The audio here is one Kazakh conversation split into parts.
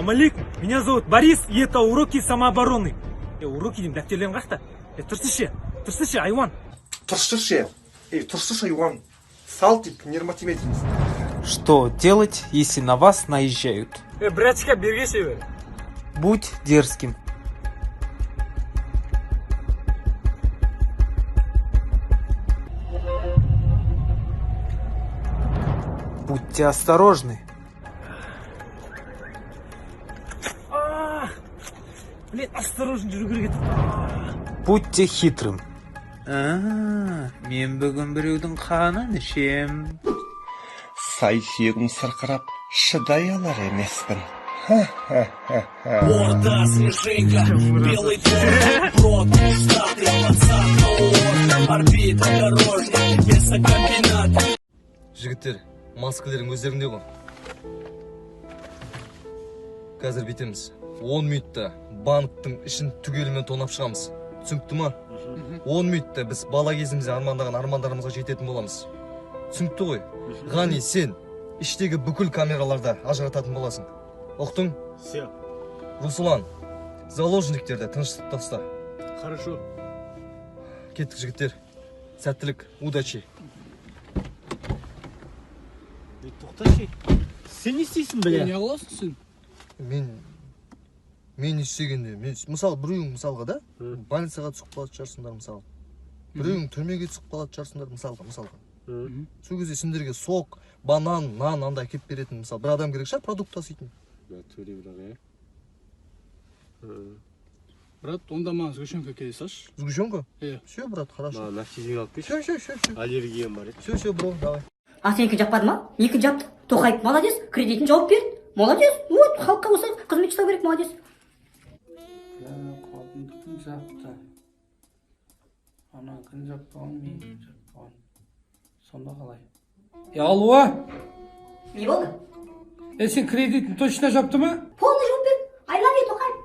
Салам алейкум. Меня зовут Борис, и это уроки самообороны. Уроки дейм, дәптерлерің қақта. Тұрсышы, айуан. Тұрсышы, айуан. Салтик, нерматиметиміз. Что делать, если на вас наезжают? Братчика, бергеші бер. Будь дерзким. Будьте осторожны. Блин, осторожно жүру керек. Будьте хитрым. Мен бүгін біреудің қанын ішем. Сай сүйегім сырқырап, шыдай алар емеспін. Орда, свеженька, белый торт, брод, статы, подсадка, орда, орбита, дорожник, мясокомбинат. Жігіттер, маскалерің өздеріңде ғой. Қазір бетеміз. 10 минутта банктың ішін түгелімен тонап шығамыз. Түсінікті ма? 10 минутта біз бала кезімізде армандаған армандарымызға жететін боламыз. Түсінікті ғой? Ғани, сен іштегі бүкіл камераларда ажырататын боласың. Оқтың? Все. Руслан, заложниктерді тыныштықта ұста. Хорошо. Кеттік жігіттер. Сәттілік, удачи. Тоқташы. Сен не істейсің, бля? Не қыласың сен? Мен істегенде, мысалы біреуің мысалға да, больницаға түсіп қалатын шығарсыңдар мысалы. Біреуің түрмеге түсіп қалатын шығарсыңдар мысалға. Сол кезде сендерге сок, банан, нан андай әкеп беретін мысалы. Бір адам керек шығар продукт таситын. Төре бірақ, брат, онда маған сгущенка келе салшы. Сгущенка? Все, брат, хорошо. Нәтижеге алып келші. Все. Аллергиям бар еді. Все, бро, давай. А сенікі жаппады ма? Екі жапты. Тоқаев молодец, кредитін жауып берді. Молодец. Вот, халыққа осы қызмет жасау керек, молодец. Қатын жапты. Ана күн жаппаған, мен жаппаған. Сонда қалай? Алуа! Не болды? Сен кредитін точно жапты ма? Полный жауып берді. Айлави Тоқаев.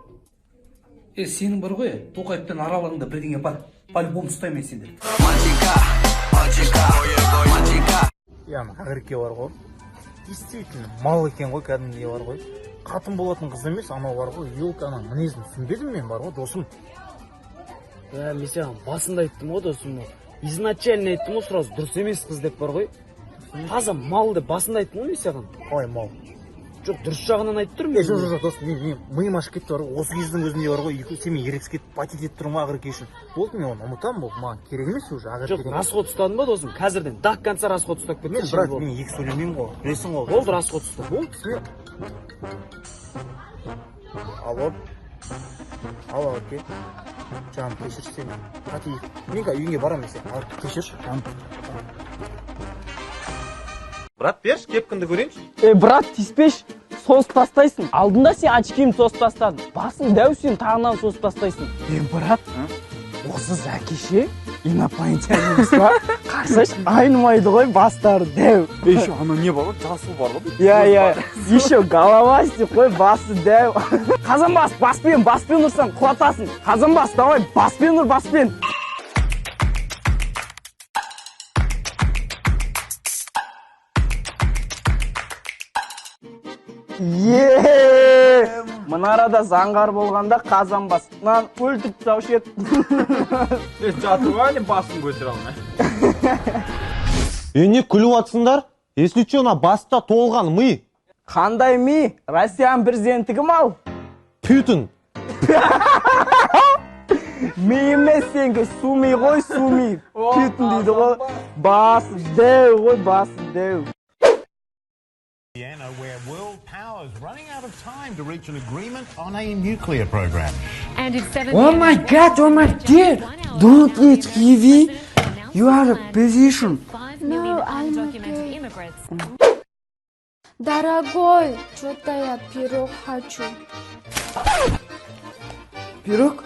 Сенің бар ғой, Тоқаевпен араларыңда бірдеңе бар. По-любому ұстаймын сендер. Яғни ақырке бар ғой. Действительно, мал екен ғой, кәдімгідей бар ғой. Қатын болатын қыз емес, анау бар ғой, елканың мінезін түсінбедім мен бар ғой, досым. Мен саған басында айттым ғой, досым. Изначально айттым ғой, сразу дұрыс емес қыз деп бар ғой. Таза мал деп басында айттым ғой мен саған. Ой, мал. Жоқ, дұрыс жағынан айтып тұрмын мен. Жоқ, досым, мен миым ашып кетті бар ғой, осы кездің өзінде бар ғой, сен мен ерекс кетіп патет етіп тұрмын ақырке үшін. Болды, мен оны ұмытамын, болды, маған керек емес уже ақырке. Жоқ, расход ұстадың ба, досым? Қазірден до конца расход ұстап кетті. Мен брат, мен екі сөйлемеймін ғой, білесің ғой. Болды, расход ұста. Болды, Алло, окей. Жаным, кешірші сені. Мен үйіңе барамын сен. Кешірші, жаным. Брат, берші, кепкінді көрейінші. Брат, тиіспеш, сос тастайсың. Алдында сен очкиім сос тастадың. Басың дәу сен тағынан сос тастайсың. Брат, осы зәкеше инопланетянец ба? Қарсаш, айнымайды ғой, бастары дәу. Еще ана не бар ғой, жасыл бар ғой. Еще головастик қой, басы дәу. Қазанбас, баспен ұрсаң құлатасың. Қазанбас, давай, баспен ұр, баспен. Мұнарада заңғар болғанда қазанбас. Нан өлтіп таушы ет. Жатыр әлі басын көтір алмай. Не күліп атсыңдар? Если че, на баста толған ми. Қандай ми? Россиян президенті кім ал? Путин. Ми емес сенгі, суми ғой, суми. Путин дейді ғой. Басы дәу ғой, басы дәу. Where world powers running out of time to reach an agreement on a nuclear program. Oh my god, don't eat heavy. You are a physician. No, I'm okay. Дорогой, что-то я пирог хочу. Пирог?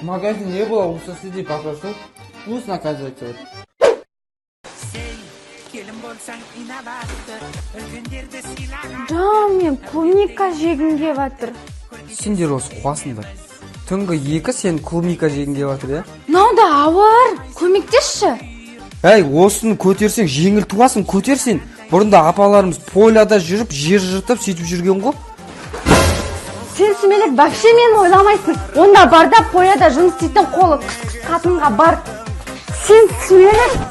В магазине не было, у соседей попрошу. Вкусно, оказывается. Мен клубника жегім кеп жатыр. Сендер осы қуасыңдар. Түнгі 2 сен клубника жегің кеп жатыр, иә? Мынау да ауыр. Көмектесші. Әй, осыны көтерсең жеңіл туасың, көтерсен. Бұрында апаларымыз поляда жүріп, жер жыртып, сөйтіп жүрген ғой. сен сүмелек вообще мені ойламайсың. Онда бар да пояда жұмыс істейтін қолы қыс қатынға бар. Сен сүмелек.